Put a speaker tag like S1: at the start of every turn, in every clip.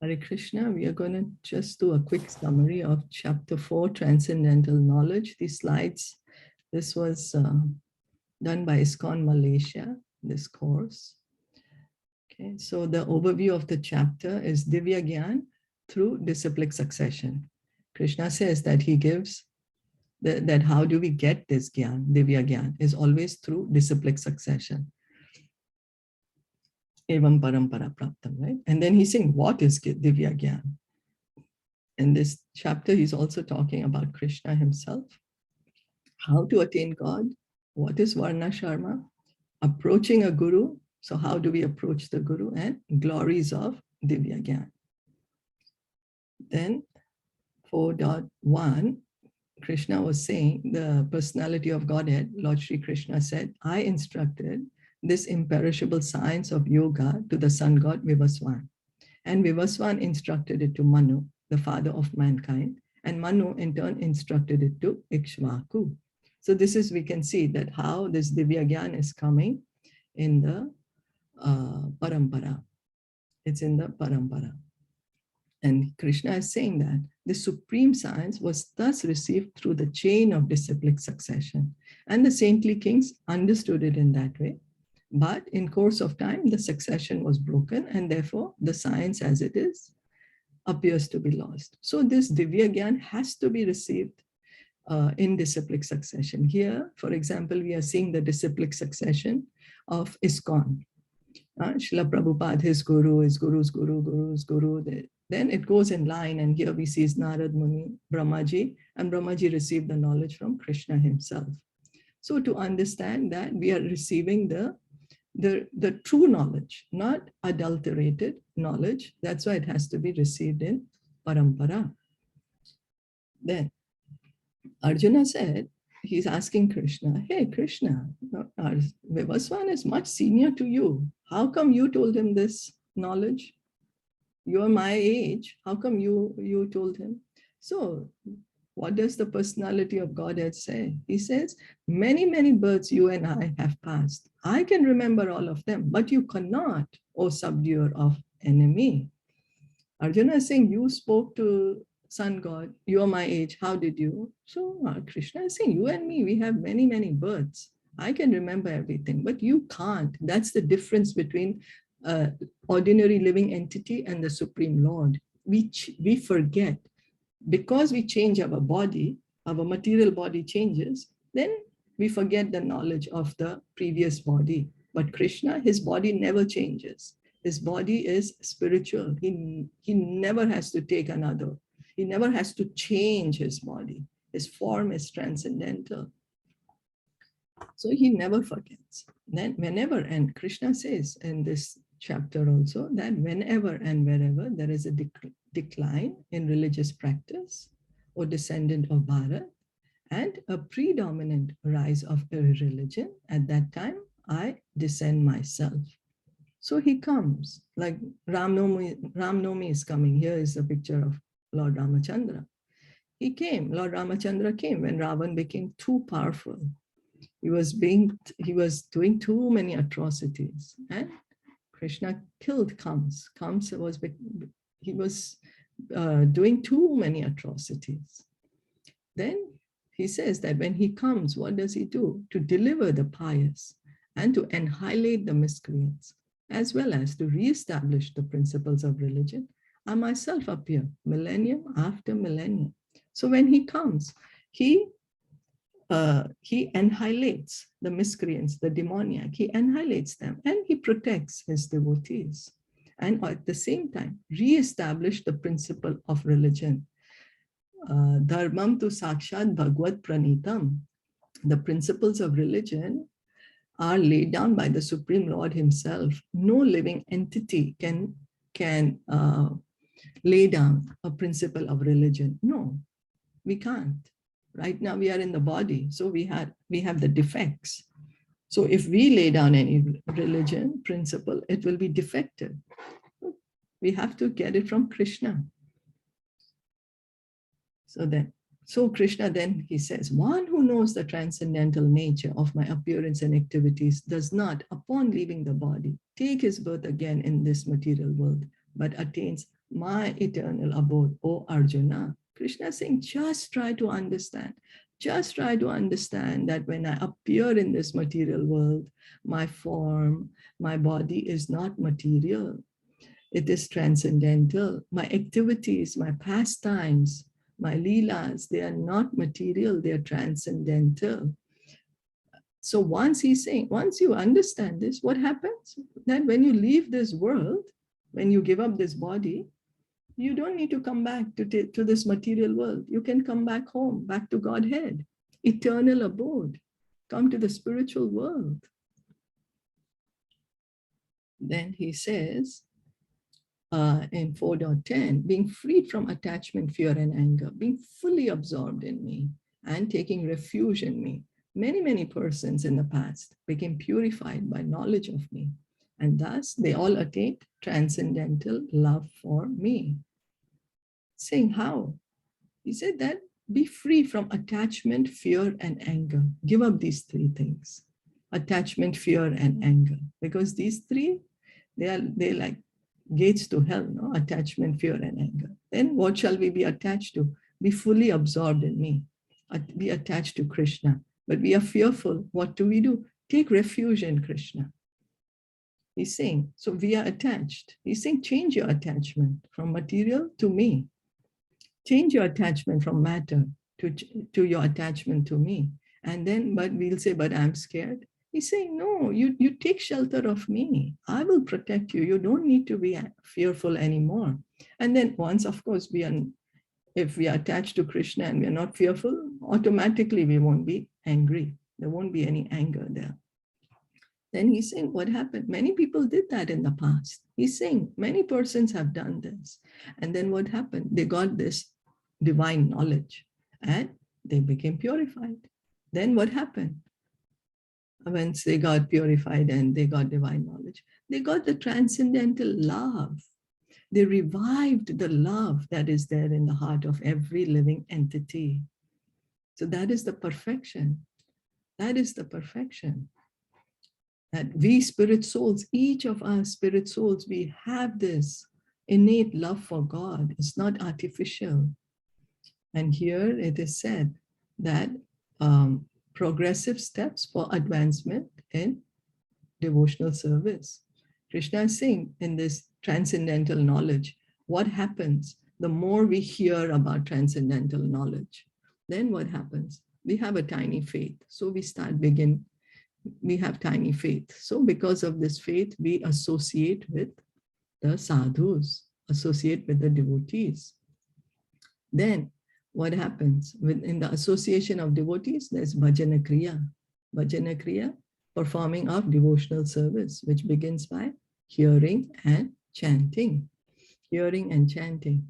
S1: Hare Krishna, we are going to just do a quick summary of Chapter 4, Transcendental Knowledge. These slides, this was done by ISKCON Malaysia, this course. Okay, so the overview of the chapter is Divya Gyan through disciplic succession. Krishna says that he gives, that how do we get this Gyan, Divya Gyan, is always through disciplic succession. Evam parampara praptam, right? And then he's saying, what is Divya Gyan? In this chapter, he's also talking about Krishna himself, how to attain God, what is Varna Sharma, approaching a guru. So how do we approach the guru, and glories of Divya Gyan. Then 4.1, Krishna was saying the personality of Godhead. Lord Shri Krishna said, I instructed this imperishable science of yoga to the sun god Vivaswan. And Vivaswan instructed it to Manu, the father of mankind. And Manu in turn instructed it to Ikshvaku. So this is, we can see that how this Divya Gyan is coming in the parampara. It's in the parampara. And Krishna is saying that the supreme science was thus received through the chain of disciplic succession. And the saintly kings understood it in that way. But in course of time, the succession was broken, and therefore the science as it is appears to be lost. So this Divya Gyan has to be received in disciplic succession. Here, for example, we are seeing the disciplic succession of ISKCON. Srila Prabhupada, his guru, his guru's guru, guru's guru. Then it goes in line, and here we see Narad Muni, Brahmaji, and Brahmaji received the knowledge from Krishna himself. So to understand that, we are receiving the true knowledge, not adulterated knowledge. That's why it has to be received in parampara. Then Arjuna said, he's asking Krishna, hey Krishna, Vivaswan is much senior to you. How come you told him this knowledge? You're my age. How come you told him? So what does the personality of Godhead say? He says, many, many births you and I have passed. I can remember all of them, but you cannot, O subduer of enemy. Arjuna is saying, you spoke to sun god, you're my age, how did you? So Krishna is saying, you and me, we have many, many births. I can remember everything, but you can't. That's the difference between ordinary living entity and the Supreme Lord. We forget. Because we change our body, our material body changes, then we forget the knowledge of the previous body. But Krishna, his body never changes. His body is spiritual. He never has to take another. He never has to change his body. His form is transcendental. So he never forgets. Then whenever, and Krishna says in this chapter also, that whenever and wherever there is a decline in religious practice or descendant of Bharat and a predominant rise of religion, at that time I descend myself. So he comes, like Ram Navami is coming. Here is a picture of Lord Ramachandra. He came, Lord Ramachandra came when Ravan became too powerful. He was doing too many atrocities, and Krishna killed Kams. Kams was doing too many atrocities. Then he says that when he comes, what does he do? To deliver the pious and to annihilate the miscreants, as well as to reestablish the principles of religion. I myself appear millennium after millennium. So when he comes, he annihilates the miscreants, the demoniac. He annihilates them, and he protects his devotees. And at the same time, re-establish the principle of religion. Dharmam tu sakshat bhagavad pranitam. The principles of religion are laid down by the Supreme Lord himself. No living entity can lay down a principle of religion. No, we can't. Right now we are in the body, so we have the defects. So if we lay down any religion principle, it will be defective. We have to get it from Krishna. So Krishna then, he says, one who knows the transcendental nature of my appearance and activities does not, upon leaving the body, take his birth again in this material world, but attains my eternal abode, O Arjuna. Krishna is saying, just try to understand. Just try to understand that when I appear in this material world, my form, my body is not material. It is transcendental. My activities, my pastimes, my leelas, they are not material, they are transcendental. So once he's saying, once you understand this, what happens? That when you leave this world, when you give up this body, you don't need to come back to this material world. You can come back home, back to Godhead, eternal abode. Come to the spiritual world. Then he says, in 4.10, being freed from attachment, fear, and anger, being fully absorbed in me and taking refuge in me. Many, many persons in the past became purified by knowledge of me, and thus they all attained transcendental love for me. Saying how? He said that be free from attachment, fear, and anger. Give up these three things: attachment, fear, and anger, because these three, they're like gates to hell, no? Attachment, fear, and anger. Then what shall we be attached to? Be fully absorbed in me. Be attached to Krishna. But we are fearful. What do? Take refuge in Krishna. He's saying, so we are attached. He's saying, change your attachment from material to me. Change your attachment from matter to your attachment to me. And then, but we'll say, but I'm scared. He's saying, no, you take shelter of me. I will protect you. You don't need to be fearful anymore. And then once, of course, if we are attached to Krishna and we are not fearful, automatically we won't be angry. There won't be any anger there. Then he's saying, what happened? Many people did that in the past. He's saying, many persons have done this. And then what happened? They got this divine knowledge and they became purified. Then what happened? Once they got purified and they got divine knowledge, they got the transcendental love. They revived the love that is there in the heart of every living entity. So that is the perfection. That is the perfection. That we spirit souls, each of us spirit souls, we have this innate love for God. It's not artificial. And here it is said that progressive steps for advancement in devotional service. Krishna is saying in this transcendental knowledge, what happens the more we hear about transcendental knowledge? Then what happens? We have a tiny faith. So we have tiny faith. So because of this faith, we associate with the sadhus, associate with the devotees. Then what happens? In the association of devotees, there's bhajana kriya. Bhajana kriya, performing of devotional service, which begins by hearing and chanting. Hearing and chanting.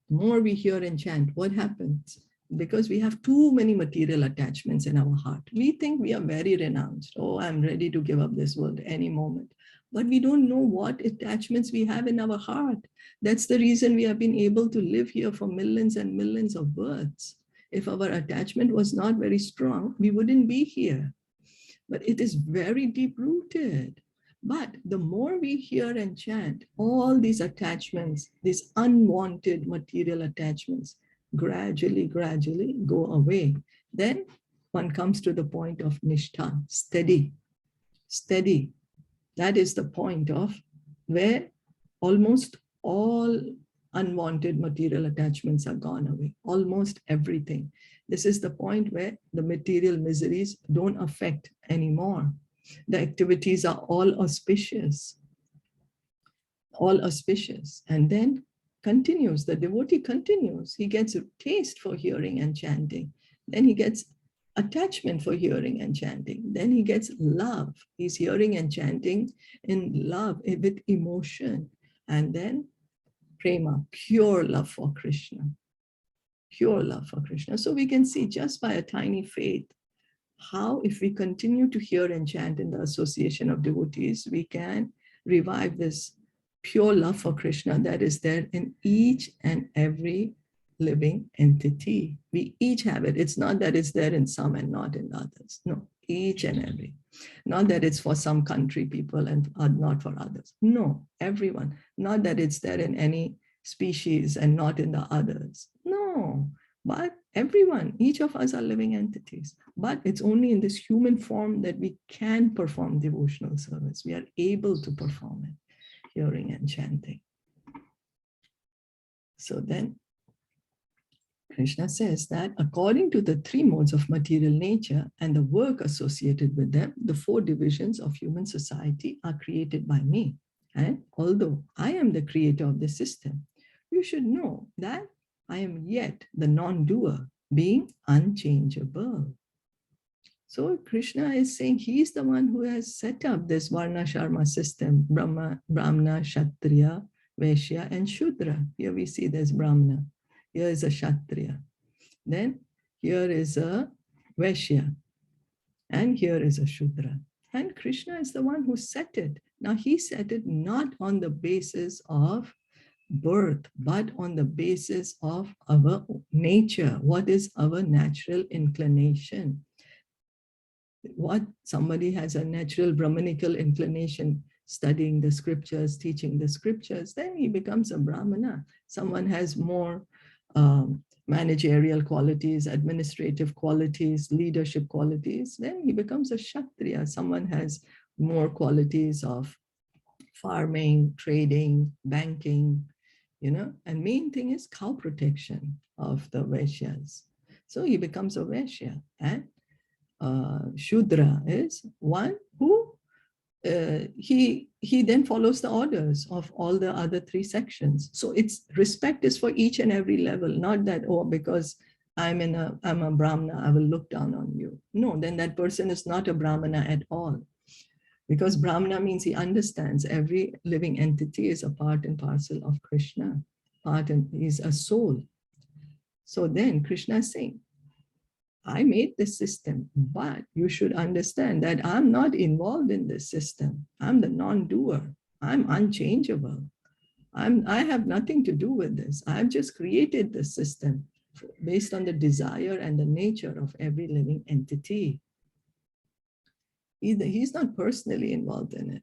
S1: The more we hear and chant, what happens? Because we have too many material attachments in our heart. We think we are very renounced. Oh, I'm ready to give up this world any moment. But we don't know what attachments we have in our heart. That's the reason we have been able to live here for millions and millions of births. If our attachment was not very strong, we wouldn't be here. But it is very deep-rooted. But the more we hear and chant, all these attachments, these unwanted material attachments, gradually go away. Then one comes to the point of nishtha, steady. That is the point of where almost all unwanted material attachments are gone away, almost everything. This is the point where the material miseries don't affect anymore. The activities are all auspicious. And then continues, the devotee continues. He gets a taste for hearing and chanting. Then he gets attachment for hearing and chanting. Then he gets love. He's hearing and chanting in love, with emotion. And then prema, pure love for Krishna. Pure love for Krishna. So we can see just by a tiny faith, how if we continue to hear and chant in the association of devotees, we can revive this pure love for Krishna that is there in each and every living entity. We each have it. It's not that it's there in some and not in others. No, each and every. Not that it's for some country people and not for others. No, everyone. Not that it's there in any species and not in the others. No, but everyone, each of us are living entities. But it's only in this human form that we can perform devotional service. We are able to perform it, hearing and chanting. So then Krishna says that according to the three modes of material nature and the work associated with them, the four divisions of human society are created by me. And although I am the creator of the system, you should know that I am yet the non-doer, being unchangeable. So Krishna is saying he's the one who has set up this Varna Sharma system, Brahmana, Kshatriya, Vaishya, and Shudra. Here we see there's Brahmana. Here is a Kshatriya. Then here is a Vaishya. And here is a Shudra. And Krishna is the one who set it. Now he set it not on the basis of birth, but on the basis of our nature. What is our natural inclination? What somebody has a natural Brahmanical inclination, studying the scriptures, teaching the scriptures, then he becomes a Brahmana. Someone has more managerial qualities, administrative qualities, leadership qualities, then he becomes a Kshatriya. Someone has more qualities of farming, trading, banking, and main thing is cow protection of the Vaishyas. So he becomes a Vaishya. And Shudra is one who he then follows the orders of all the other three sections. So it's respect is for each and every level, not that, oh, because I'm a Brahmana, I will look down on you. No, then that person is not a Brahmana at all. Because Brahmana means he understands every living entity is a part and parcel of Krishna. He's a soul. So then Krishna is saying, I made this system, but you should understand that I'm not involved in this system. I'm the non-doer. I'm unchangeable. I have nothing to do with this. I've just created the system based on the desire and the nature of every living entity. He's not personally involved in it.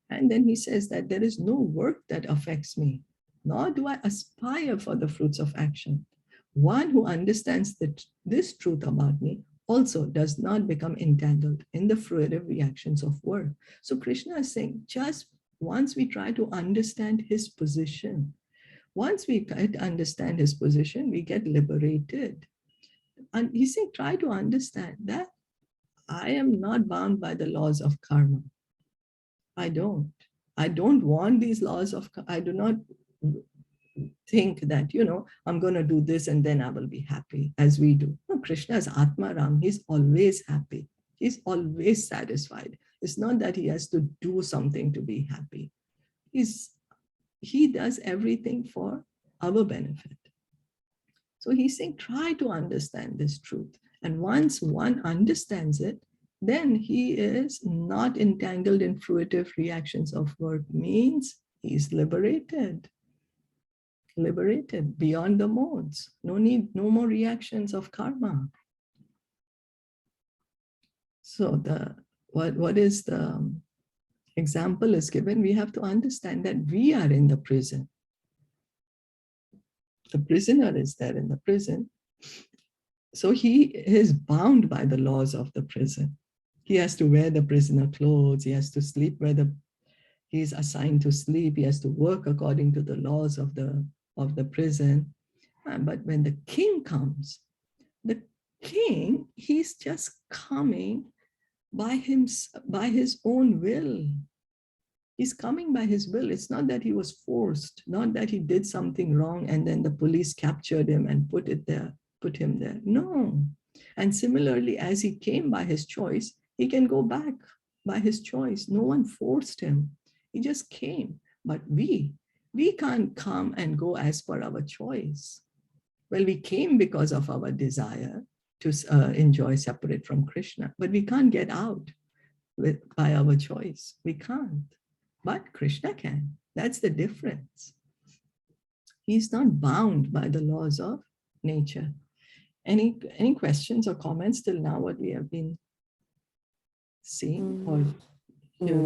S1: And then he says that there is no work that affects me, nor do I aspire for the fruits of action. One who understands this truth about me also does not become entangled in the fruitive reactions of work. So Krishna is saying, just once we try to understand his position, once we try to understand his position, we get liberated. And he's saying, try to understand that I am not bound by the laws of karma. I don't want these laws of, I do not think that, I'm going to do this and then I will be happy as we do. No, Krishna is Atmaram. He's always happy. He's always satisfied. It's not that he has to do something to be happy. He does everything for our benefit. So he's saying, try to understand this truth. And once one understands it, then he is not entangled in fruitive reactions of work, means he's liberated beyond the modes. No need, no more reactions of karma. So what is the example is given? We have to understand that we are in the prison. The prisoner is there in the prison. So he is bound by the laws of the prison. He has to wear the prisoner clothes. He has to sleep where he is assigned to sleep. He has to work according to the laws of the prison. But when the king comes, the king, he's just coming by his own will. He's coming by his will. It's not that he was forced, not that he did something wrong and then the police captured him and put him there. No. And similarly, as he came by his choice, he can go back by his choice. No one forced him. He just came. But we can't come and go as per our choice. Well, we came because of our desire to enjoy separate from Krishna, but we can't get out by our choice. We can't. But Krishna can. That's the difference. He's not bound by the laws of nature. Any questions or comments till now what we have been seeing or hearing?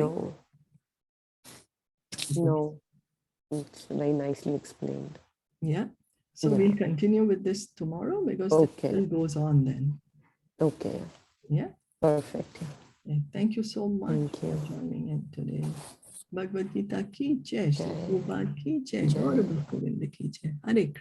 S2: No. It's very nicely explained.
S1: Yeah. So
S2: Yeah.
S1: we'll continue with this tomorrow because it
S2: Okay.
S1: still goes on then.
S2: Okay.
S1: Yeah.
S2: Perfect.
S1: Yeah. Thank you so much
S2: Thank you.
S1: for joining in today. Bhagavad Gita ki jai, Shri
S2: Jai.
S1: Prabhupada ki jai,
S2: Jai.
S1: Gaurav Govinda ki jai. Hare Krishna.